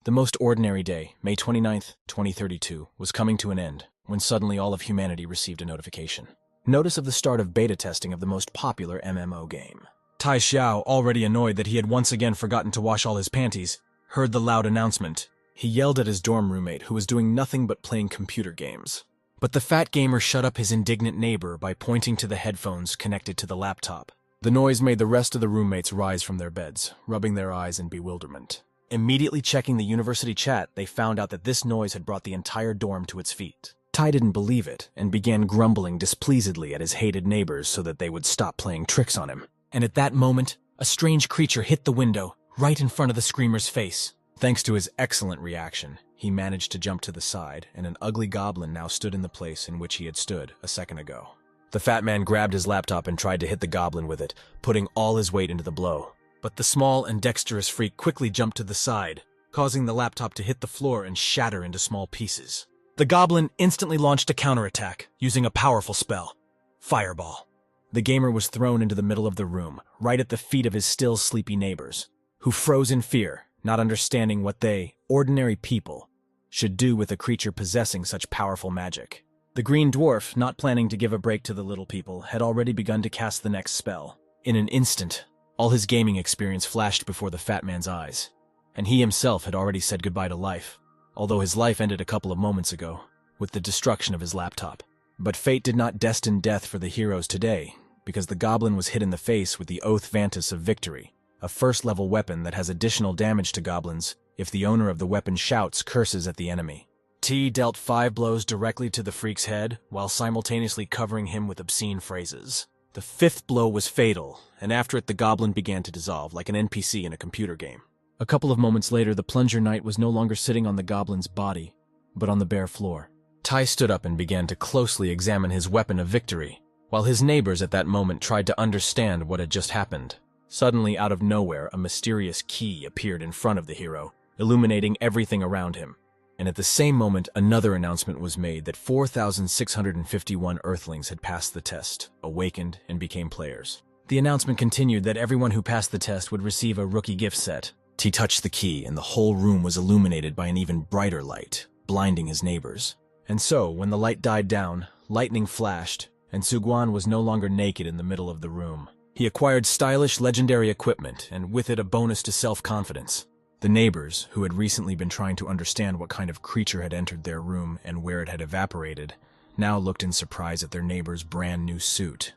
The most ordinary day, May 29th, 2032, was coming to an end when suddenly all of humanity received a notification. Notice of the start of beta testing of the most popular MMO game. Tai Xiao, already annoyed that he had once again forgotten to wash all his panties, heard the loud announcement. He yelled at his dorm roommate who was doing nothing but playing computer games. But the fat gamer shut up his indignant neighbor by pointing to the headphones connected to the laptop. The noise made the rest of the roommates rise from their beds, rubbing their eyes in bewilderment. Immediately checking the university chat, they found out that this noise had brought the entire dorm to its feet. Tai didn't believe it and began grumbling displeasedly at his hated neighbors so that they would stop playing tricks on him. And at that moment, a strange creature hit the window, right in front of the screamer's face. Thanks to his excellent reaction, he managed to jump to the side, and an ugly goblin now stood in the place in which he had stood a second ago. The fat man grabbed his laptop and tried to hit the goblin with it, putting all his weight into the blow. But the small and dexterous freak quickly jumped to the side, causing the laptop to hit the floor and shatter into small pieces. The goblin instantly launched a counterattack, using a powerful spell, Fireball. The gamer was thrown into the middle of the room, right at the feet of his still sleepy neighbors, who froze in fear, not understanding what they, ordinary people, should do with a creature possessing such powerful magic. The green dwarf, not planning to give a break to the little people, had already begun to cast the next spell. In an instant, all his gaming experience flashed before the fat man's eyes, and he himself had already said goodbye to life, although his life ended a couple of moments ago, with the destruction of his laptop. But fate did not destine death for the heroes today, because the goblin was hit in the face with the Oath Vantus of Victory, a first-level weapon that has additional damage to goblins if the owner of the weapon shouts curses at the enemy. T dealt 5 blows directly to the freak's head, while simultaneously covering him with obscene phrases. The 5th blow was fatal, and after it the goblin began to dissolve like an NPC in a computer game. A couple of moments later, the plunger knight was no longer sitting on the goblin's body, but on the bare floor. Tai stood up and began to closely examine his weapon of victory, while his neighbors at that moment tried to understand what had just happened. Suddenly, out of nowhere, a mysterious key appeared in front of the hero, illuminating everything around him. And at the same moment, another announcement was made that 4,651 Earthlings had passed the test, awakened, and became players. The announcement continued that everyone who passed the test would receive a rookie gift set. He touched the key, and the whole room was illuminated by an even brighter light, blinding his neighbors. And so, when the light died down, lightning flashed, and Suguan was no longer naked in the middle of the room. He acquired stylish, legendary equipment, and with it a bonus to self-confidence. The neighbors, who had recently been trying to understand what kind of creature had entered their room and where it had evaporated, now looked in surprise at their neighbor's brand new suit.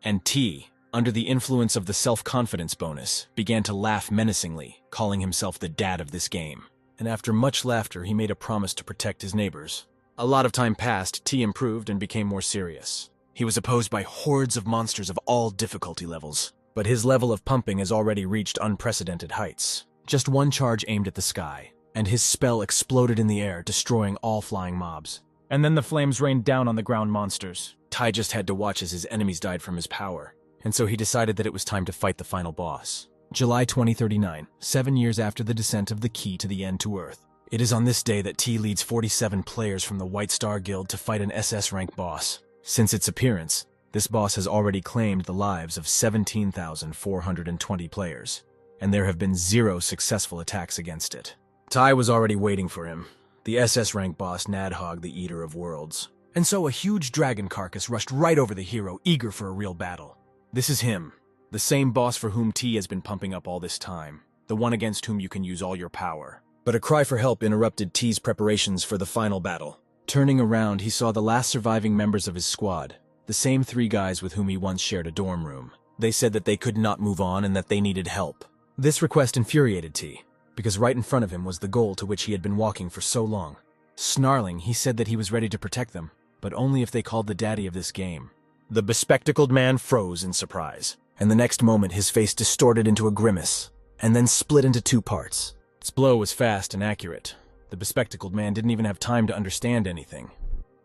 And T, under the influence of the self-confidence bonus, began to laugh menacingly, calling himself the dad of this game. And after much laughter, he made a promise to protect his neighbors. A lot of time passed, T improved and became more serious. He was opposed by hordes of monsters of all difficulty levels, but his level of pumping has already reached unprecedented heights. Just one charge aimed at the sky, and his spell exploded in the air, destroying all flying mobs. And then the flames rained down on the ground monsters. Tai just had to watch as his enemies died from his power, and so he decided that it was time to fight the final boss. July 2039, 7 years after the descent of the key to the end to Earth. It is on this day that T leads 47 players from the White Star Guild to fight an SS rank boss. Since its appearance, this boss has already claimed the lives of 17,420 players, and there have been 0 successful attacks against it. Tai was already waiting for him, the SS rank boss Nadhog the Eater of Worlds. And so a huge dragon carcass rushed right over the hero, eager for a real battle. This is him, the same boss for whom T has been pumping up all this time, the one against whom you can use all your power. But a cry for help interrupted T's preparations for the final battle. Turning around, he saw the last surviving members of his squad, the same 3 guys with whom he once shared a dorm room. They said that they could not move on and that they needed help. This request infuriated T, because right in front of him was the goal to which he had been walking for so long. Snarling, he said that he was ready to protect them, but only if they called the daddy of this game. The bespectacled man froze in surprise, and the next moment his face distorted into a grimace, and then split into 2 parts. Its blow was fast and accurate. The bespectacled man didn't even have time to understand anything.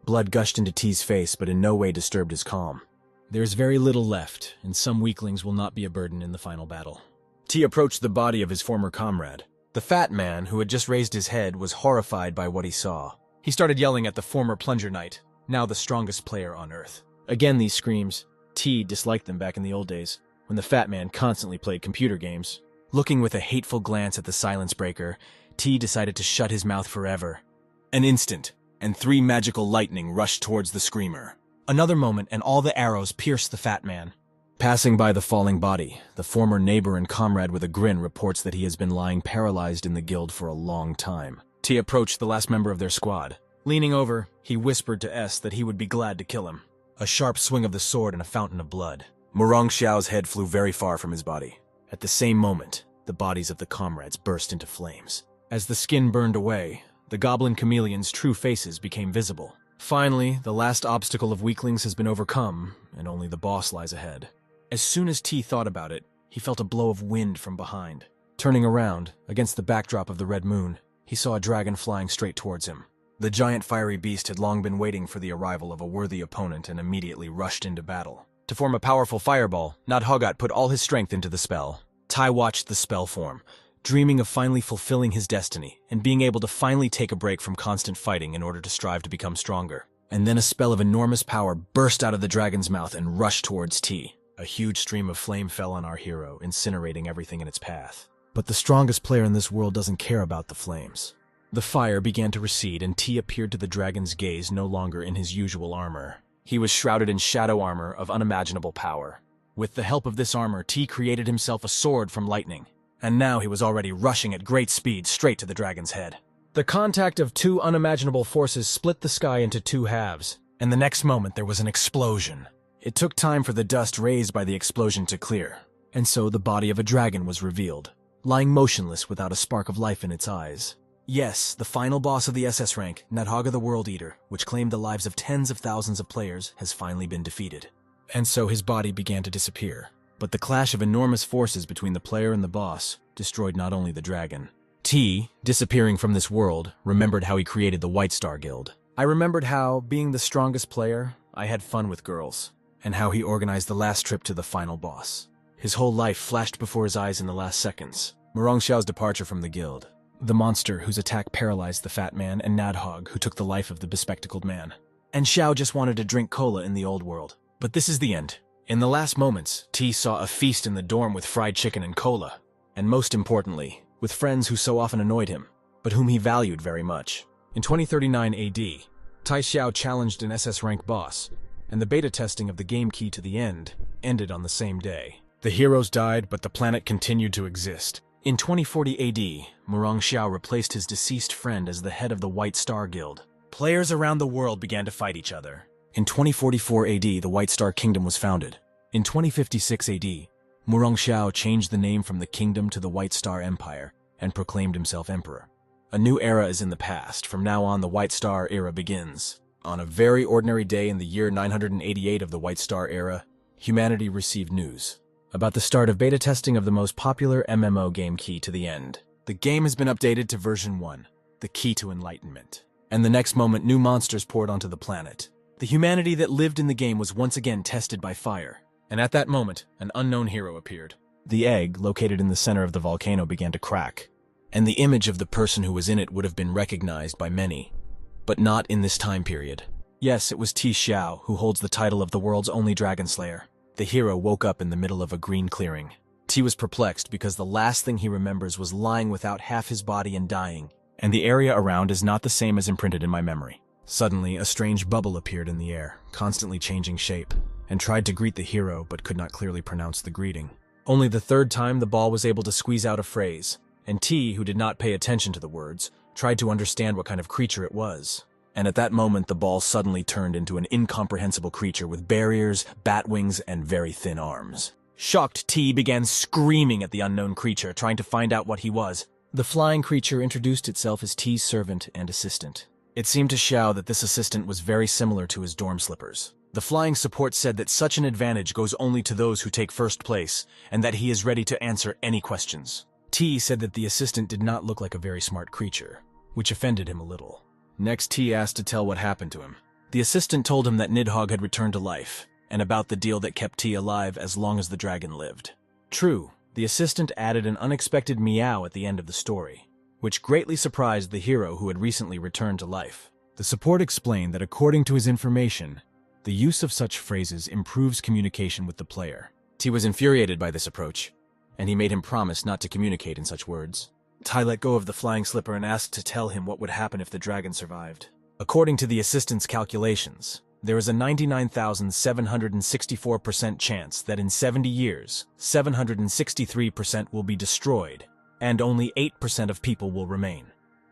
Blood gushed into T's face, but in no way disturbed his calm. There is very little left, and some weaklings will not be a burden in the final battle. T approached the body of his former comrade. The fat man, who had just raised his head, was horrified by what he saw. He started yelling at the former plunger knight, now the strongest player on Earth. Again these screams. T disliked them back in the old days, when the fat man constantly played computer games. Looking with a hateful glance at the silence breaker, T decided to shut his mouth forever. An instant, and 3 magical lightning rushed towards the screamer. Another moment, and all the arrows pierced the fat man. Passing by the falling body, the former neighbor and comrade with a grin reports that he has been lying paralyzed in the guild for a long time. T approached the last member of their squad. Leaning over, he whispered to S that he would be glad to kill him. A sharp swing of the sword and a fountain of blood. Murong Xiao's head flew very far from his body. At the same moment, the bodies of the comrades burst into flames. As the skin burned away, the goblin chameleons' true faces became visible. Finally, the last obstacle of weaklings has been overcome, and only the boss lies ahead. As soon as T thought about it, he felt a blow of wind from behind. Turning around, against the backdrop of the red moon, he saw a dragon flying straight towards him. The giant fiery beast had long been waiting for the arrival of a worthy opponent and immediately rushed into battle. To form a powerful fireball, Nadhogat put all his strength into the spell. Tai watched the spell form, dreaming of finally fulfilling his destiny and being able to finally take a break from constant fighting in order to strive to become stronger. And then a spell of enormous power burst out of the dragon's mouth and rushed towards T. A huge stream of flame fell on our hero, incinerating everything in its path. But the strongest player in this world doesn't care about the flames. The fire began to recede, and T appeared to the dragon's gaze no longer in his usual armor. He was shrouded in shadow armor of unimaginable power. With the help of this armor, T created himself a sword from lightning, and now he was already rushing at great speed straight to the dragon's head. The contact of 2 unimaginable forces split the sky into 2 halves, and the next moment there was an explosion. It took time for the dust raised by the explosion to clear, and so the body of a dragon was revealed, lying motionless without a spark of life in its eyes. Yes, the final boss of the SS rank, Nadhaga the World Eater, which claimed the lives of tens of thousands of players, has finally been defeated. And so his body began to disappear. But the clash of enormous forces between the player and the boss destroyed not only the dragon. T, disappearing from this world, remembered how he created the White Star Guild. I remembered how, being the strongest player, I had fun with girls, and how he organized the last trip to the final boss. His whole life flashed before his eyes in the last seconds. Murong Xiao's departure from the guild. The monster whose attack paralyzed the fat man, and Nadhog, who took the life of the bespectacled man. And Xiao just wanted to drink cola in the old world. But this is the end. In the last moments, T saw a feast in the dorm with fried chicken and cola. And most importantly, with friends who so often annoyed him, but whom he valued very much. In 2039 AD, Tai Xiao challenged an SS rank boss, and the beta testing of the game key to the end ended on the same day. The heroes died, but the planet continued to exist. In 2040 AD, Murong Xiao replaced his deceased friend as the head of the White Star Guild. Players around the world began to fight each other. In 2044 AD, the White Star Kingdom was founded. In 2056 AD, Murong Xiao changed the name from the kingdom to the White Star Empire and proclaimed himself emperor. A new era is in the past. From now on, the White Star era begins. On a very ordinary day in the year 988 of the White Star era, humanity received news about the start of beta testing of the most popular MMO game Key to the End. The game has been updated to version 1, the Key to Enlightenment. And the next moment, new monsters poured onto the planet. The humanity that lived in the game was once again tested by fire. And at that moment, an unknown hero appeared. The egg, located in the center of the volcano, began to crack. And the image of the person who was in it would have been recognized by many. But not in this time period. Yes, it was T Xiao, who holds the title of the world's only dragon slayer. The hero woke up in the middle of a green clearing. T was perplexed because the last thing he remembers was lying without half his body and dying, and the area around is not the same as imprinted in my memory. Suddenly, a strange bubble appeared in the air, constantly changing shape, and tried to greet the hero but could not clearly pronounce the greeting. Only the third time the ball was able to squeeze out a phrase, and T, who did not pay attention to the words, tried to understand what kind of creature it was. And at that moment, the ball suddenly turned into an incomprehensible creature with barriers, bat wings, and very thin arms. Shocked, T began screaming at the unknown creature, trying to find out what he was. The flying creature introduced itself as T's servant and assistant. It seemed to Xiao that this assistant was very similar to his dorm slippers. The flying support said that such an advantage goes only to those who take first place, and that he is ready to answer any questions. T said that the assistant did not look like a very smart creature, which offended him a little. Next, T asked to tell what happened to him. The assistant told him that Nidhogg had returned to life, and about the deal that kept T alive as long as the dragon lived. True, the assistant added an unexpected meow at the end of the story, which greatly surprised the hero who had recently returned to life. The support explained that according to his information, the use of such phrases improves communication with the player. T was infuriated by this approach, and he made him promise not to communicate in such words. Tai let go of the flying slipper and asked to tell him what would happen if the dragon survived. According to the assistant's calculations, there is a 99,764% chance that in 70 years, 763% will be destroyed, and only 8% of people will remain.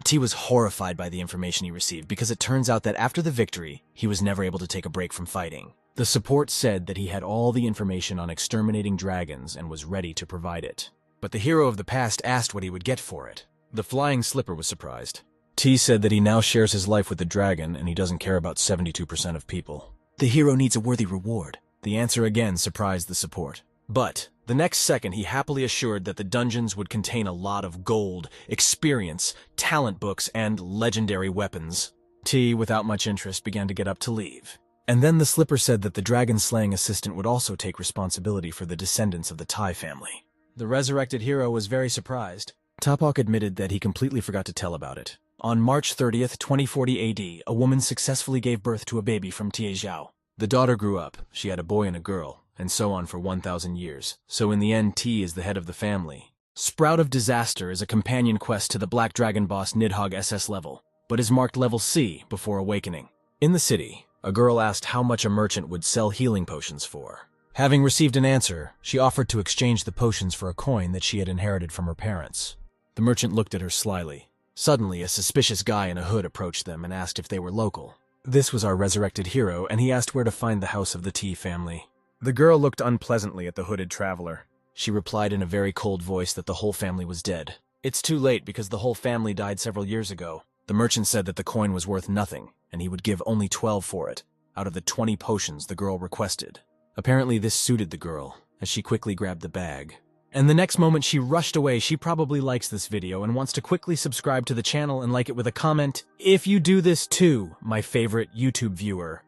T was horrified by the information he received because it turns out that after the victory, he was never able to take a break from fighting. The support said that he had all the information on exterminating dragons and was ready to provide it. But the hero of the past asked what he would get for it. The flying slipper was surprised. T said that he now shares his life with the dragon and he doesn't care about 72% of people. The hero needs a worthy reward. The answer again surprised the support. But the next second he happily assured that the dungeons would contain a lot of gold, experience, talent books, and legendary weapons. T, without much interest, began to get up to leave. And then the slipper said that the dragon-slaying assistant would also take responsibility for the descendants of the Tai family. The resurrected hero was very surprised. Tapok admitted that he completely forgot to tell about it. On March 30th, 2040 AD, a woman successfully gave birth to a baby from Tie Zhao. The daughter grew up, she had a boy and a girl, and so on for 1,000 years. So in the end, T is the head of the family. Sprout of Disaster is a companion quest to the Black Dragon boss Nidhogg SS level, but is marked level C before awakening. In the city, a girl asked how much a merchant would sell healing potions for. Having received an answer, she offered to exchange the potions for a coin that she had inherited from her parents. The merchant looked at her slyly. Suddenly, a suspicious guy in a hood approached them and asked if they were local. This was our resurrected hero, and he asked where to find the house of the T family. The girl looked unpleasantly at the hooded traveler. She replied in a very cold voice that the whole family was dead. It's too late because the whole family died several years ago. The merchant said that the coin was worth nothing, and he would give only 12 for it, out of the 20 potions the girl requested. Apparently this suited the girl, as she quickly grabbed the bag. And the next moment she rushed away. She probably likes this video and wants to quickly subscribe to the channel and like it with a comment. If you do this too, my favorite YouTube viewer,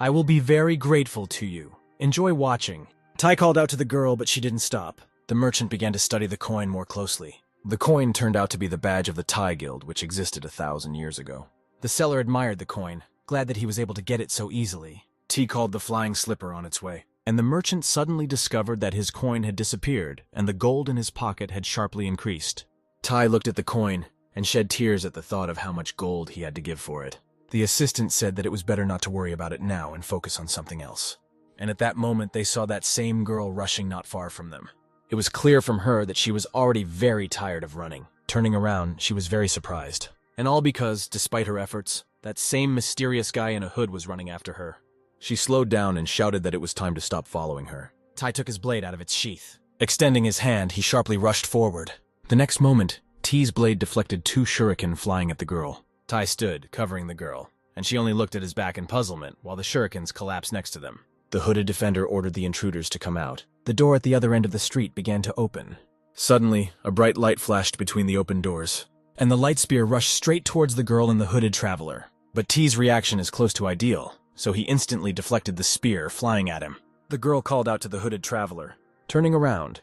I will be very grateful to you. Enjoy watching. Tai called out to the girl, but she didn't stop. The merchant began to study the coin more closely. The coin turned out to be the badge of the Tai Guild, which existed 1,000 years ago. The seller admired the coin, glad that he was able to get it so easily. T called the flying slipper on its way, and the merchant suddenly discovered that his coin had disappeared and the gold in his pocket had sharply increased. Tai looked at the coin and shed tears at the thought of how much gold he had to give for it. The assistant said that it was better not to worry about it now and focus on something else. And at that moment they saw that same girl rushing not far from them. It was clear from her that she was already very tired of running. Turning around, she was very surprised. And all because, despite her efforts, that same mysterious guy in a hood was running after her. She slowed down and shouted that it was time to stop following her. Tai took his blade out of its sheath. Extending his hand, he sharply rushed forward. The next moment, T's blade deflected 2 shuriken flying at the girl. Tai stood, covering the girl, and she only looked at his back in puzzlement while the shurikens collapsed next to them. The hooded defender ordered the intruders to come out. The door at the other end of the street began to open. Suddenly, a bright light flashed between the open doors, and the light spear rushed straight towards the girl and the hooded traveler. But T's reaction is close to ideal, so he instantly deflected the spear, flying at him. The girl called out to the hooded traveler. Turning around,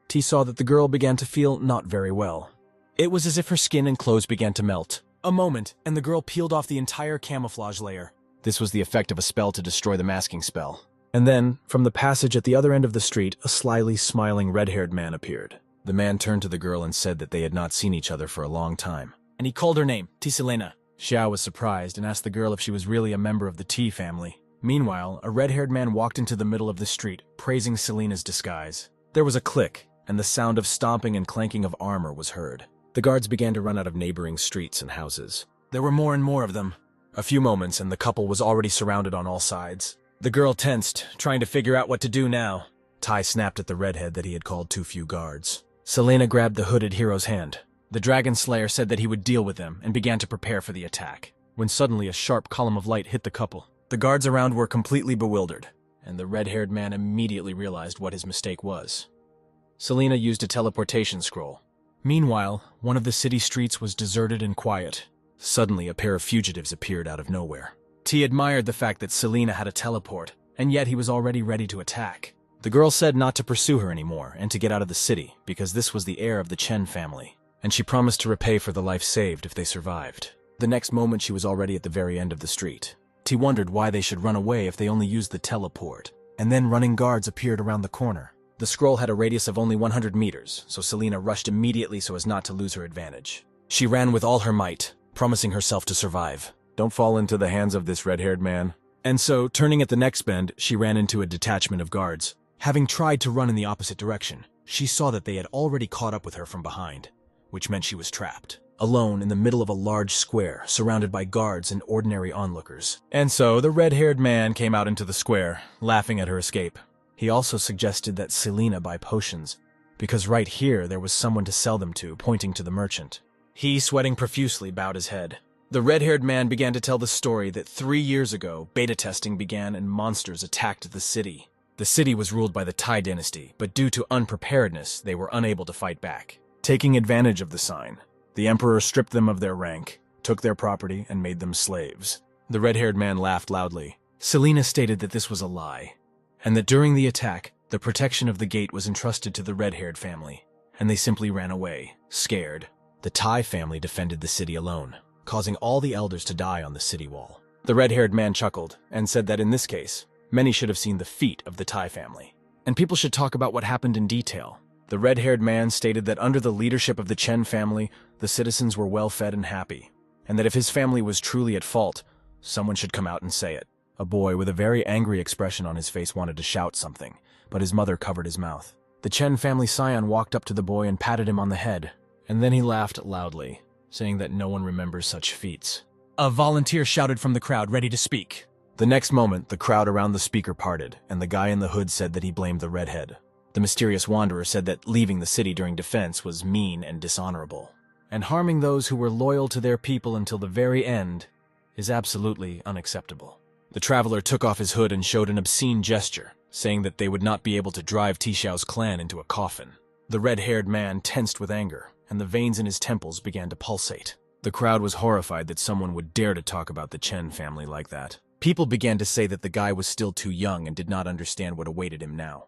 T saw that the girl began to feel not very well. It was as if her skin and clothes began to melt. A moment, and the girl peeled off the entire camouflage layer. This was the effect of a spell to destroy the masking spell. And then, from the passage at the other end of the street, a slyly smiling red-haired man appeared. The man turned to the girl and said that they had not seen each other for a long time. And he called her name, Selena. Xiao was surprised and asked the girl if she was really a member of the T family. Meanwhile, a red-haired man walked into the middle of the street, praising Selena's disguise. There was a click, and the sound of stomping and clanking of armor was heard. The guards began to run out of neighboring streets and houses. There were more and more of them. A few moments and the couple was already surrounded on all sides. The girl tensed, trying to figure out what to do now. Tai snapped at the redhead that he had called too few guards. Selena grabbed the hooded hero's hand. The Dragon Slayer said that he would deal with them and began to prepare for the attack, when suddenly a sharp column of light hit the couple. The guards around were completely bewildered, and the red-haired man immediately realized what his mistake was. Selena used a teleportation scroll. Meanwhile, one of the city streets was deserted and quiet. Suddenly, a pair of fugitives appeared out of nowhere. T admired the fact that Selena had a teleport, and yet he was already ready to attack. The girl said not to pursue her anymore and to get out of the city, because this was the heir of the Chen family, and she promised to repay for the life saved if they survived. The next moment she was already at the very end of the street. T wondered why they should run away if they only used the teleport, and then running guards appeared around the corner. The scroll had a radius of only 100 meters, so Selena rushed immediately so as not to lose her advantage. She ran with all her might, promising herself to survive. Don't fall into the hands of this red-haired man. And so, turning at the next bend, she ran into a detachment of guards. Having tried to run in the opposite direction, she saw that they had already caught up with her from behind, which meant she was trapped, alone in the middle of a large square, surrounded by guards and ordinary onlookers. And so, the red-haired man came out into the square, laughing at her escape. He also suggested that Selena buy potions, because right here there was someone to sell them to, pointing to the merchant. He, sweating profusely, bowed his head. The red-haired man began to tell the story that 3 years ago, beta testing began and monsters attacked the city. The city was ruled by the Tai dynasty, but due to unpreparedness, they were unable to fight back. Taking advantage of the sign, the emperor stripped them of their rank, took their property, and made them slaves. The red-haired man laughed loudly. Selena stated that this was a lie, and that during the attack, the protection of the gate was entrusted to the red-haired family, and they simply ran away, scared. The Tai family defended the city alone, causing all the elders to die on the city wall. The red-haired man chuckled and said that in this case, many should have seen the feat of the Tai family, and people should talk about what happened in detail. The red-haired man stated that under the leadership of the Chen family, the citizens were well-fed and happy, and that if his family was truly at fault, someone should come out and say it. A boy with a very angry expression on his face wanted to shout something, but his mother covered his mouth. The Chen family scion walked up to the boy and patted him on the head, and then he laughed loudly, saying that no one remembers such feats. A volunteer shouted from the crowd, ready to speak. The next moment, the crowd around the speaker parted, and the guy in the hood said that he blamed the redhead. The mysterious wanderer said that leaving the city during defense was mean and dishonorable, and harming those who were loyal to their people until the very end is absolutely unacceptable. The traveler took off his hood and showed an obscene gesture, saying that they would not be able to drive Tishao's clan into a coffin. The red-haired man tensed with anger, and the veins in his temples began to pulsate. The crowd was horrified that someone would dare to talk about the Chen family like that. People began to say that the guy was still too young and did not understand what awaited him now.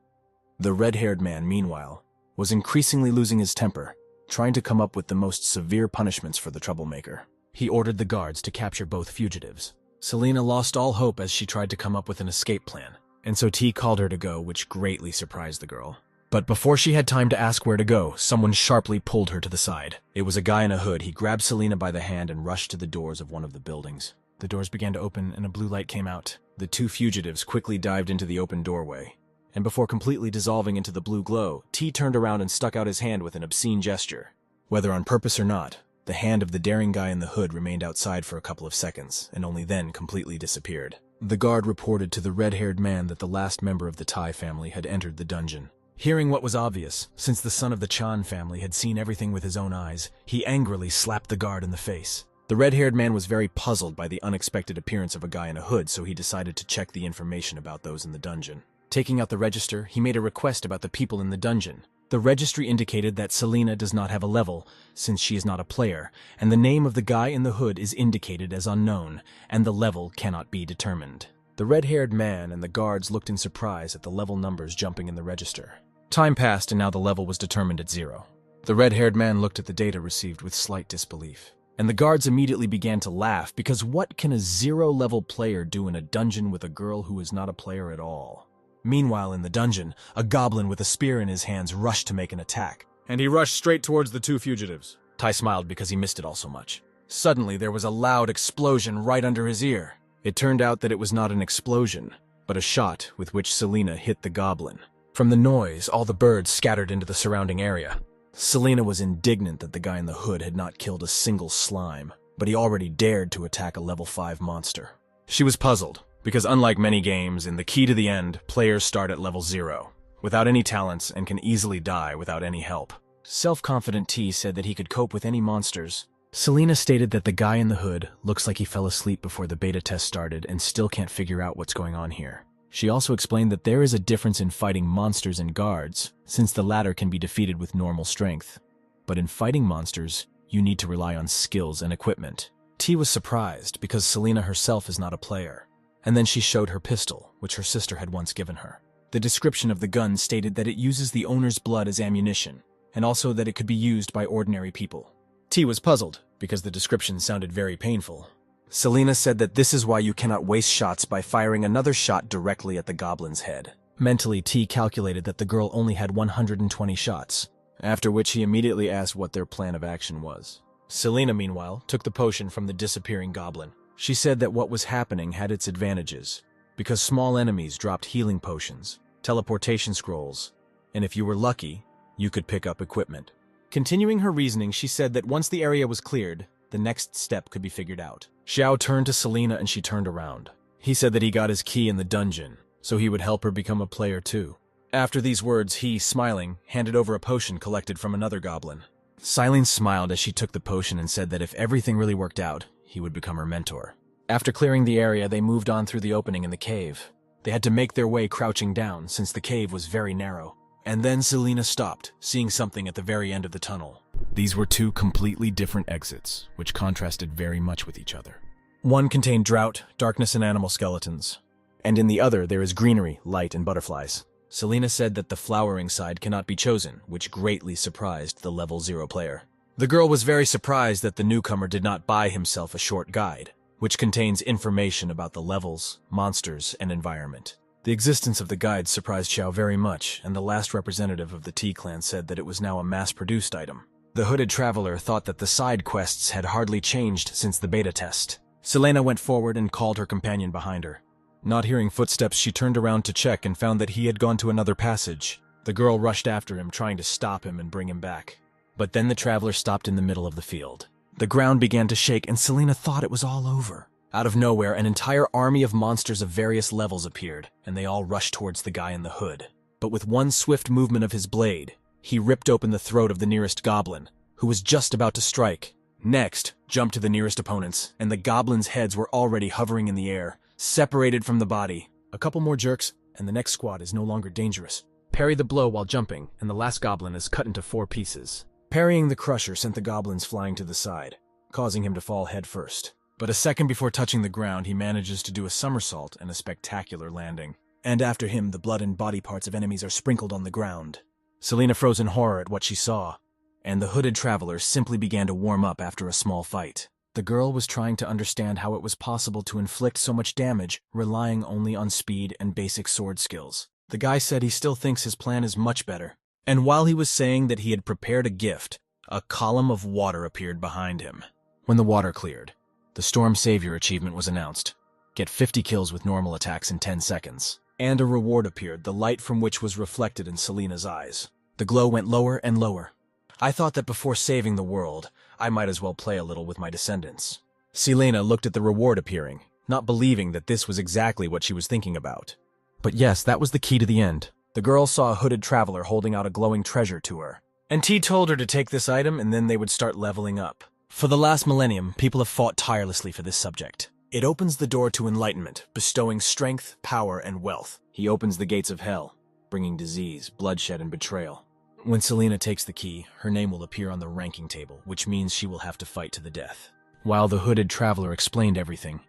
The red-haired man, meanwhile, was increasingly losing his temper, trying to come up with the most severe punishments for the troublemaker. He ordered the guards to capture both fugitives. Selena lost all hope as she tried to come up with an escape plan, and so T called her to go, which greatly surprised the girl. But before she had time to ask where to go, someone sharply pulled her to the side. It was a guy in a hood. He grabbed Selena by the hand and rushed to the doors of one of the buildings. The doors began to open and a blue light came out. The two fugitives quickly dived into the open doorway, and before completely dissolving into the blue glow, T turned around and stuck out his hand with an obscene gesture. Whether on purpose or not, the hand of the daring guy in the hood remained outside for a couple of seconds, and only then completely disappeared. The guard reported to the red-haired man that the last member of the Tai family had entered the dungeon. Hearing what was obvious, since the son of the Chan family had seen everything with his own eyes, he angrily slapped the guard in the face. The red-haired man was very puzzled by the unexpected appearance of a guy in a hood, so he decided to check the information about those in the dungeon. Taking out the register, he made a request about the people in the dungeon. The registry indicated that Selena does not have a level, since she is not a player, and the name of the guy in the hood is indicated as unknown, and the level cannot be determined. The red-haired man and the guards looked in surprise at the level numbers jumping in the register. Time passed and now the level was determined at 0. The red-haired man looked at the data received with slight disbelief. And the guards immediately began to laugh, because what can a 0-level player do in a dungeon with a girl who is not a player at all? Meanwhile, in the dungeon, a goblin with a spear in his hands rushed to make an attack. And he rushed straight towards the two fugitives. Tai smiled because he missed it all so much. Suddenly, there was a loud explosion right under his ear. It turned out that it was not an explosion, but a shot with which Selena hit the goblin. From the noise, all the birds scattered into the surrounding area. Selena was indignant that the guy in the hood had not killed a single slime, but he already dared to attack a level 5 monster. She was puzzled, because unlike many games, in the Key to the End, players start at level 0, without any talents and can easily die without any help. Self-confident T said that he could cope with any monsters. Selena stated that the guy in the hood looks like he fell asleep before the beta test started and still can't figure out what's going on here. She also explained that there is a difference in fighting monsters and guards, since the latter can be defeated with normal strength. But in fighting monsters, you need to rely on skills and equipment. T was surprised because Selena herself is not a player. And then she showed her pistol, which her sister had once given her. The description of the gun stated that it uses the owner's blood as ammunition, and also that it could be used by ordinary people. T was puzzled, because the description sounded very painful. Selena said that this is why you cannot waste shots by firing another shot directly at the goblin's head. Mentally, T calculated that the girl only had 120 shots, after which he immediately asked what their plan of action was. Selena, meanwhile, took the potion from the disappearing goblin. She said that what was happening had its advantages, because small enemies dropped healing potions, teleportation scrolls, and if you were lucky, you could pick up equipment. Continuing her reasoning, she said that once the area was cleared, the next step could be figured out. Xiao turned to Selena and she turned around. He said that he got his key in the dungeon, so he would help her become a player too. After these words, he, smiling, handed over a potion collected from another goblin. Silene smiled as she took the potion and said that if everything really worked out, he would become her mentor. After clearing the area, they moved on through the opening in the cave. They had to make their way crouching down since the cave was very narrow. And then Selena stopped, seeing something at the very end of the tunnel. These were two completely different exits, which contrasted very much with each other. One contained drought, darkness, and animal skeletons, and in the other there is greenery, light, and butterflies. Selena said that the flowering side cannot be chosen, which greatly surprised the level 0 player. The girl was very surprised that the newcomer did not buy himself a short guide, which contains information about the levels, monsters, and environment. The existence of the guide surprised Xiao very much, and the last representative of the T-clan said that it was now a mass-produced item. The hooded traveler thought that the side quests had hardly changed since the beta test. Selena went forward and called her companion behind her. Not hearing footsteps, she turned around to check and found that he had gone to another passage. The girl rushed after him, trying to stop him and bring him back. But then the traveler stopped in the middle of the field. The ground began to shake, and Selena thought it was all over. Out of nowhere, an entire army of monsters of various levels appeared, and they all rushed towards the guy in the hood. But with one swift movement of his blade, he ripped open the throat of the nearest goblin, who was just about to strike. Next, jumped to the nearest opponents, and the goblins' heads were already hovering in the air, separated from the body. A couple more jerks, and the next squad is no longer dangerous. Parry the blow while jumping, and the last goblin is cut into 4 pieces. Parrying the crusher sent the goblins flying to the side, causing him to fall head first. But a second before touching the ground, he manages to do a somersault and a spectacular landing. And after him, the blood and body parts of enemies are sprinkled on the ground. Selena froze in horror at what she saw, and the hooded traveler simply began to warm up after a small fight. The girl was trying to understand how it was possible to inflict so much damage, relying only on speed and basic sword skills. The guy said he still thinks his plan is much better. And while he was saying that he had prepared a gift, a column of water appeared behind him. When the water cleared, the Storm Savior achievement was announced. Get 50 kills with normal attacks in 10 seconds. And a reward appeared, the light from which was reflected in Selena's eyes. The glow went lower and lower. I thought that before saving the world, I might as well play a little with my descendants. Selena looked at the reward appearing, not believing that this was exactly what she was thinking about. But yes, that was the key to the end. The girl saw a hooded traveler holding out a glowing treasure to her. And T told her to take this item and then they would start leveling up. For the last millennium, people have fought tirelessly for this subject. It opens the door to enlightenment, bestowing strength, power, and wealth. He opens the gates of hell, bringing disease, bloodshed, and betrayal. When Selena takes the key, her name will appear on the ranking table, which means she will have to fight to the death. While the hooded traveler explained everything,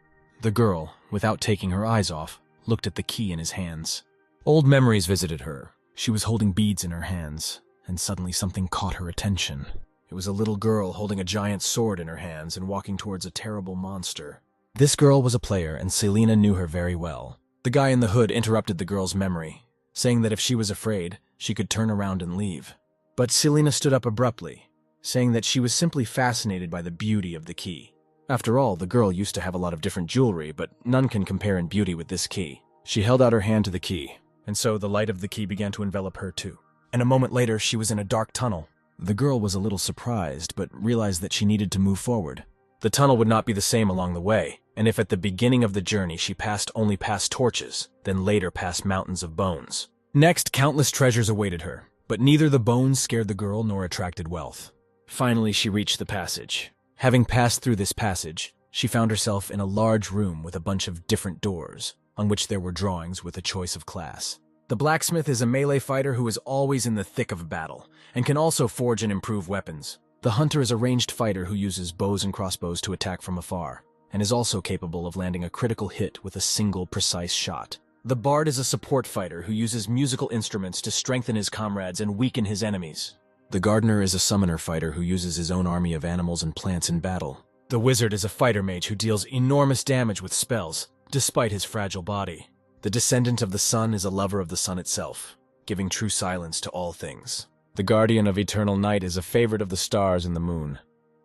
the girl, without taking her eyes off, looked at the key in his hands. Old memories visited her. She was holding beads in her hands, and suddenly something caught her attention. It was a little girl holding a giant sword in her hands and walking towards a terrible monster. This girl was a player, and Selena knew her very well. The guy in the hood interrupted the girl's memory, saying that if she was afraid, she could turn around and leave. But Selena stood up abruptly, saying that she was simply fascinated by the beauty of the key. After all, the girl used to have a lot of different jewelry, but none can compare in beauty with this key. She held out her hand to the key, and so the light of the key began to envelop her too. And a moment later, she was in a dark tunnel. The girl was a little surprised, but realized that she needed to move forward. The tunnel would not be the same along the way, and if at the beginning of the journey she passed only past torches, then later past mountains of bones. Next, countless treasures awaited her, but neither the bones scared the girl nor attracted wealth. Finally, she reached the passage. Having passed through this passage, she found herself in a large room with a bunch of different doors, on which there were drawings with a choice of class. The blacksmith is a melee fighter who is always in the thick of battle, and can also forge and improve weapons. The hunter is a ranged fighter who uses bows and crossbows to attack from afar, and is also capable of landing a critical hit with a single precise shot. The bard is a support fighter who uses musical instruments to strengthen his comrades and weaken his enemies. The gardener is a summoner fighter who uses his own army of animals and plants in battle. The wizard is a fighter mage who deals enormous damage with spells, despite his fragile body. The descendant of the sun is a lover of the sun itself, giving true silence to all things. The guardian of eternal night is a favorite of the stars and the moon,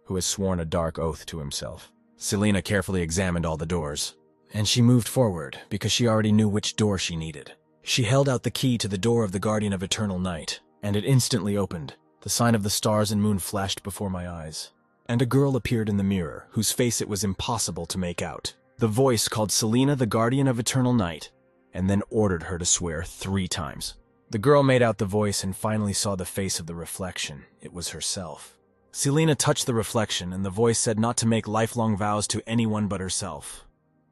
who has sworn a dark oath to himself. Selena carefully examined all the doors, and she moved forward because she already knew which door she needed. She held out the key to the door of the guardian of eternal night, and it instantly opened. The sign of the stars and moon flashed before my eyes, and a girl appeared in the mirror, whose face it was impossible to make out. The voice called Selena the guardian of eternal night, and then ordered her to swear 3 times. The girl made out the voice and finally saw the face of the reflection. It was herself. Selena touched the reflection, and the voice said not to make lifelong vows to anyone but herself.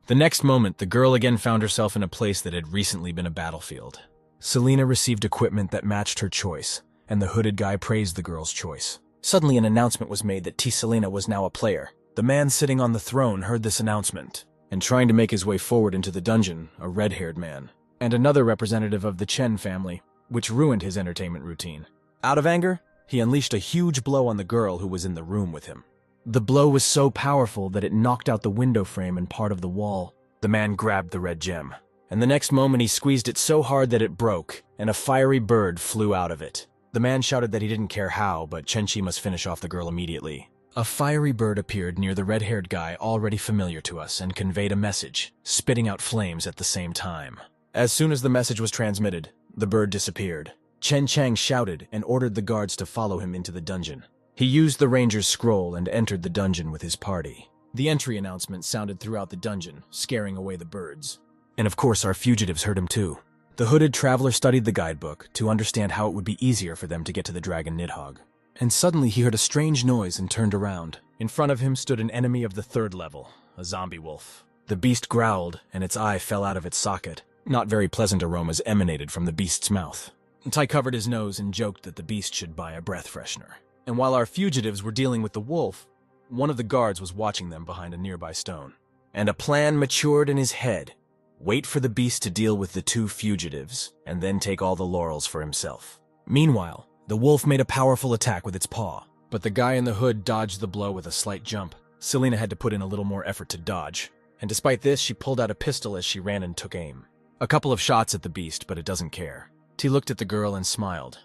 The next moment, the girl again found herself in a place that had recently been a battlefield. Selena received equipment that matched her choice, and the hooded guy praised the girl's choice. Suddenly an announcement was made that T. Selena was now a player. The man sitting on the throne heard this announcement, and trying to make his way forward into the dungeon, a red-haired man, and another representative of the Chen family, which ruined his entertainment routine. Out of anger, he unleashed a huge blow on the girl who was in the room with him. The blow was so powerful that it knocked out the window frame and part of the wall. The man grabbed the red gem, and the next moment he squeezed it so hard that it broke, and a fiery bird flew out of it. The man shouted that he didn't care how, but Chenchi must finish off the girl immediately. A fiery bird appeared near the red-haired guy already familiar to us and conveyed a message, spitting out flames at the same time. As soon as the message was transmitted, the bird disappeared. Chen Chang shouted and ordered the guards to follow him into the dungeon. He used the ranger's scroll and entered the dungeon with his party. The entry announcement sounded throughout the dungeon, scaring away the birds. And of course, our fugitives heard him too. The hooded traveler studied the guidebook to understand how it would be easier for them to get to the dragon Nidhogg. And suddenly he heard a strange noise and turned around. In front of him stood an enemy of the 3rd level, a zombie wolf. The beast growled, and its eye fell out of its socket. Not very pleasant aromas emanated from the beast's mouth. Tai covered his nose and joked that the beast should buy a breath freshener. And while our fugitives were dealing with the wolf, one of the guards was watching them behind a nearby stone. And a plan matured in his head. Wait for the beast to deal with the 2 fugitives, and then take all the laurels for himself. Meanwhile, the wolf made a powerful attack with its paw, but the guy in the hood dodged the blow with a slight jump. Selena had to put in a little more effort to dodge, and despite this, she pulled out a pistol as she ran and took aim. A couple of shots at the beast, but it doesn't care. T looked at the girl and smiled,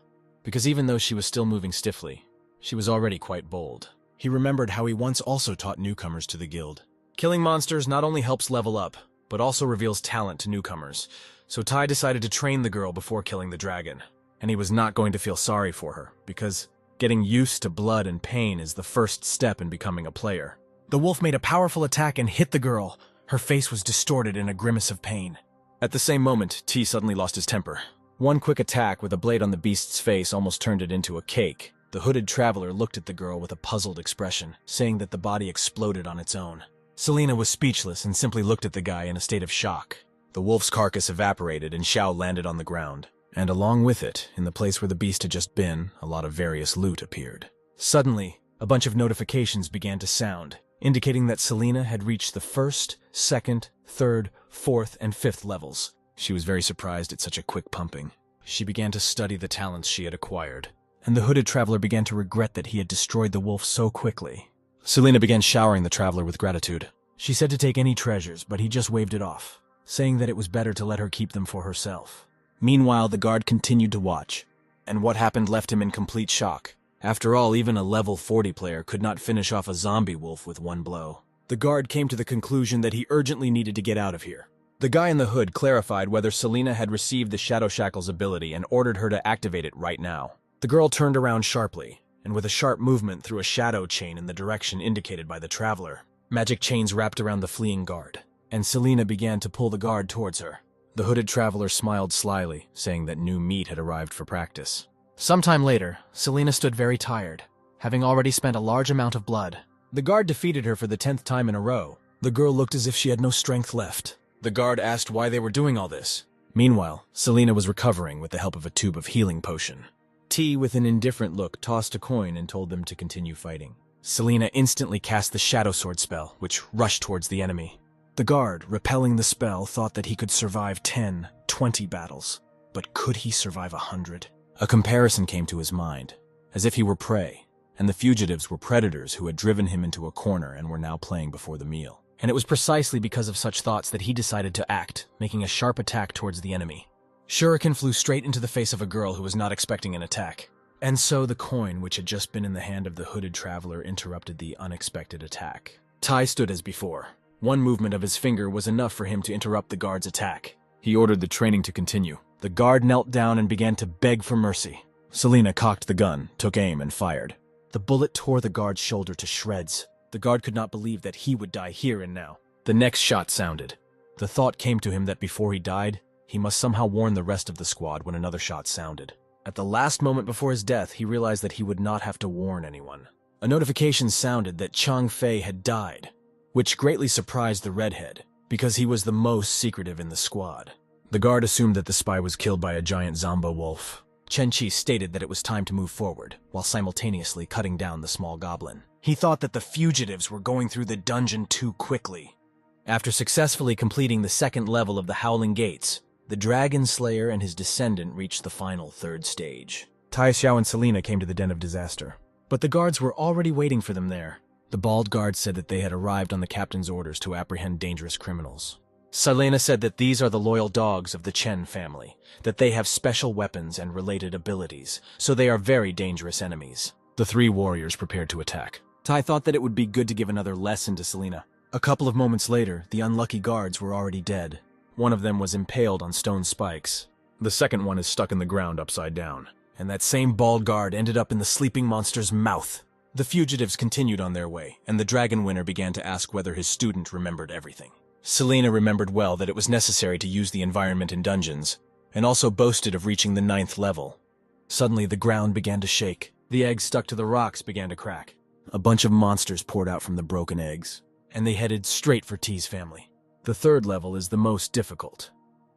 because even though she was still moving stiffly, she was already quite bold. He remembered how he once also taught newcomers to the guild. Killing monsters not only helps level up, but also reveals talent to newcomers, so Tai decided to train the girl before killing the dragon. And he was not going to feel sorry for her, because getting used to blood and pain is the first step in becoming a player. The wolf made a powerful attack and hit the girl. Her face was distorted in a grimace of pain. At the same moment, T suddenly lost his temper. One quick attack with a blade on the beast's face almost turned it into a cake. The hooded traveler looked at the girl with a puzzled expression, saying that the body exploded on its own. Selena was speechless and simply looked at the guy in a state of shock. The wolf's carcass evaporated and Xiao landed on the ground. And along with it, in the place where the beast had just been, a lot of various loot appeared. Suddenly, a bunch of notifications began to sound, indicating that Selena had reached the 1st, 2nd, 3rd, 4th, and 5th levels. She was very surprised at such a quick pumping. She began to study the talents she had acquired, and the hooded traveler began to regret that he had destroyed the wolf so quickly. Selena began showering the traveler with gratitude. She said to take any treasures, but he just waved it off, saying that it was better to let her keep them for herself. Meanwhile, the guard continued to watch, and what happened left him in complete shock. After all, even a level 40 player could not finish off a zombie wolf with one blow. The guard came to the conclusion that he urgently needed to get out of here. The guy in the hood clarified whether Selena had received the Shadow Shackle's ability and ordered her to activate it right now. The girl turned around sharply, and with a sharp movement threw a shadow chain in the direction indicated by the traveler. Magic chains wrapped around the fleeing guard, and Selena began to pull the guard towards her. The hooded traveler smiled slyly, saying that new meat had arrived for practice. Sometime later, Selena stood very tired, having already spent a large amount of blood. The guard defeated her for the 10th time in a row. The girl looked as if she had no strength left. The guard asked why they were doing all this. Meanwhile, Selena was recovering with the help of a tube of healing potion. T, with an indifferent look, tossed a coin and told them to continue fighting. Selena instantly cast the Shadow Sword spell, which rushed towards the enemy. The guard, repelling the spell, thought that he could survive 10, 20 battles. But could he survive 100? A comparison came to his mind, as if he were prey, and the fugitives were predators who had driven him into a corner and were now playing before the meal. And it was precisely because of such thoughts that he decided to act, making a sharp attack towards the enemy. Shuriken flew straight into the face of a girl who was not expecting an attack. And so the coin, which had just been in the hand of the hooded traveler, interrupted the unexpected attack. Tai stood as before. One movement of his finger was enough for him to interrupt the guard's attack. He ordered the training to continue. The guard knelt down and began to beg for mercy. Selena cocked the gun, took aim, and fired. The bullet tore the guard's shoulder to shreds. The guard could not believe that he would die here and now. The next shot sounded. The thought came to him that before he died, he must somehow warn the rest of the squad when another shot sounded. At the last moment before his death, he realized that he would not have to warn anyone. A notification sounded that Chang Fei had died, which greatly surprised the redhead, because he was the most secretive in the squad. The guard assumed that the spy was killed by a giant Zombo wolf. Chen Qi stated that it was time to move forward, while simultaneously cutting down the small goblin. He thought that the fugitives were going through the dungeon too quickly. After successfully completing the second level of the Howling Gates, the Dragon Slayer and his descendant reached the final third stage. Tai Xiao and Selena came to the Den of Disaster, but the guards were already waiting for them there. The bald guard said that they had arrived on the captain's orders to apprehend dangerous criminals. Selena said that these are the loyal dogs of the Chen family, that they have special weapons and related abilities, so they are very dangerous enemies. The three warriors prepared to attack. Tai thought that it would be good to give another lesson to Selena. A couple of moments later, the unlucky guards were already dead. One of them was impaled on stone spikes. The second one is stuck in the ground upside down. And that same bald guard ended up in the sleeping monster's mouth. The fugitives continued on their way, and the dragon winner began to ask whether his student remembered everything. Selena remembered well that it was necessary to use the environment in dungeons, and also boasted of reaching the 9th level. Suddenly, the ground began to shake. The eggs stuck to the rocks began to crack. A bunch of monsters poured out from the broken eggs, and they headed straight for T's family. The 3rd level is the most difficult,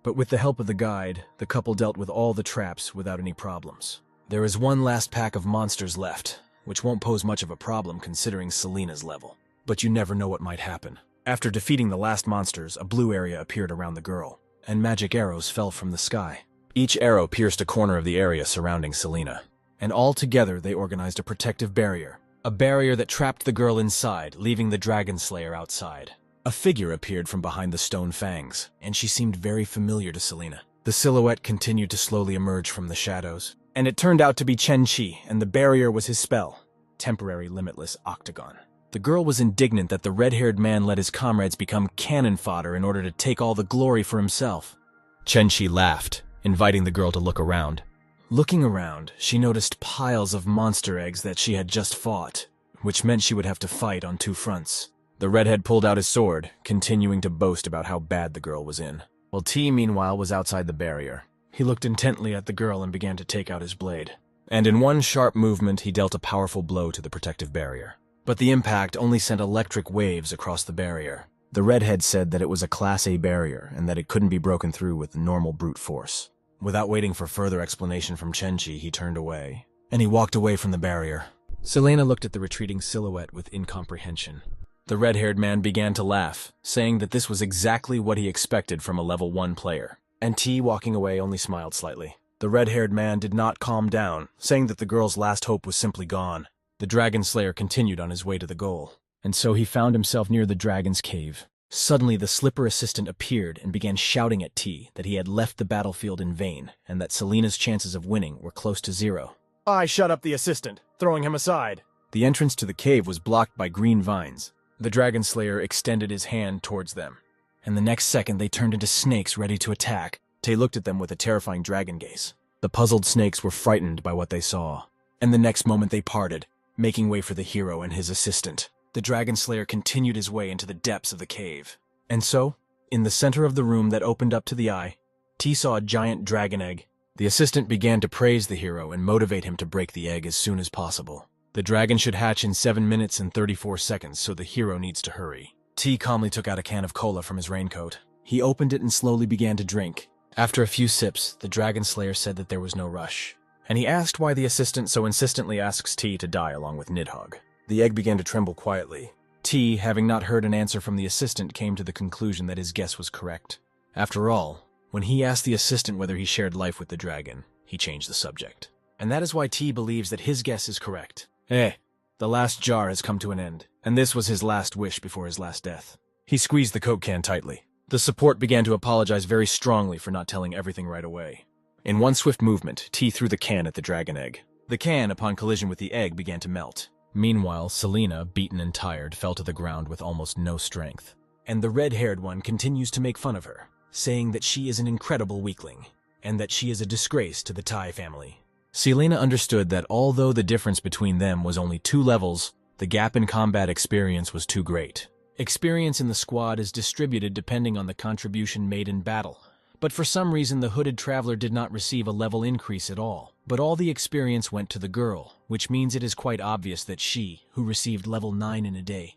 but with the help of the guide, the couple dealt with all the traps without any problems. There is one last pack of monsters left, which won't pose much of a problem considering Selena's level. But you never know what might happen. After defeating the last monsters, a blue area appeared around the girl, and magic arrows fell from the sky. Each arrow pierced a corner of the area surrounding Selena, and all together they organized a protective barrier. A barrier that trapped the girl inside, leaving the Dragon Slayer outside. A figure appeared from behind the stone fangs, and she seemed very familiar to Selena. The silhouette continued to slowly emerge from the shadows, and it turned out to be Chen Qi, and the barrier was his spell, Temporary Limitless Octagon. The girl was indignant that the red-haired man let his comrades become cannon fodder in order to take all the glory for himself. Chen Qi laughed, inviting the girl to look around. Looking around, she noticed piles of monster eggs that she had just fought, which meant she would have to fight on 2 fronts. The redhead pulled out his sword, continuing to boast about how bad the girl was in. While T, meanwhile, was outside the barrier. He looked intently at the girl and began to take out his blade. And in one sharp movement, he dealt a powerful blow to the protective barrier. But the impact only sent electric waves across the barrier. The redhead said that it was a Class A barrier and that it couldn't be broken through with normal brute force. Without waiting for further explanation from Chen Qi, he turned away. And he walked away from the barrier. Selena looked at the retreating silhouette with incomprehension. The red-haired man began to laugh, saying that this was exactly what he expected from a level 1 player. And T, walking away, only smiled slightly. The red-haired man did not calm down, saying that the girl's last hope was simply gone. The Dragon Slayer continued on his way to the goal. And so he found himself near the dragon's cave. Suddenly, the slipper assistant appeared and began shouting at T that he had left the battlefield in vain and that Selena's chances of winning were close to 0. I shut up the assistant, throwing him aside. The entrance to the cave was blocked by green vines. The Dragon Slayer extended his hand towards them, and the next second they turned into snakes ready to attack. Tay looked at them with a terrifying dragon gaze. The puzzled snakes were frightened by what they saw, and the next moment they parted, making way for the hero and his assistant. The Dragon Slayer continued his way into the depths of the cave. And so, in the center of the room that opened up to the eye, T saw a giant dragon egg. The assistant began to praise the hero and motivate him to break the egg as soon as possible. The dragon should hatch in 7 minutes and 34 seconds, so the hero needs to hurry. T calmly took out a can of cola from his raincoat. He opened it and slowly began to drink. After a few sips, the Dragon Slayer said that there was no rush, and he asked why the assistant so insistently asks T to die along with Nidhogg. The egg began to tremble quietly. T, having not heard an answer from the assistant, came to the conclusion that his guess was correct. After all, when he asked the assistant whether he shared life with the dragon, he changed the subject. And that is why T believes that his guess is correct. The last jar has come to an end, and this was his last wish before his last death. He squeezed the Coke can tightly. The support began to apologize very strongly for not telling everything right away. In one swift movement, T threw the can at the dragon egg. The can, upon collision with the egg, began to melt. Meanwhile, Selena, beaten and tired, fell to the ground with almost no strength. And the red-haired one continues to make fun of her, saying that she is an incredible weakling, and that she is a disgrace to the Tai family. Selena understood that although the difference between them was only 2 levels, the gap in combat experience was too great. Experience in the squad is distributed depending on the contribution made in battle. But for some reason the hooded traveler did not receive a level increase at all. But all the experience went to the girl, which means it is quite obvious that she, who received level 9 in a day,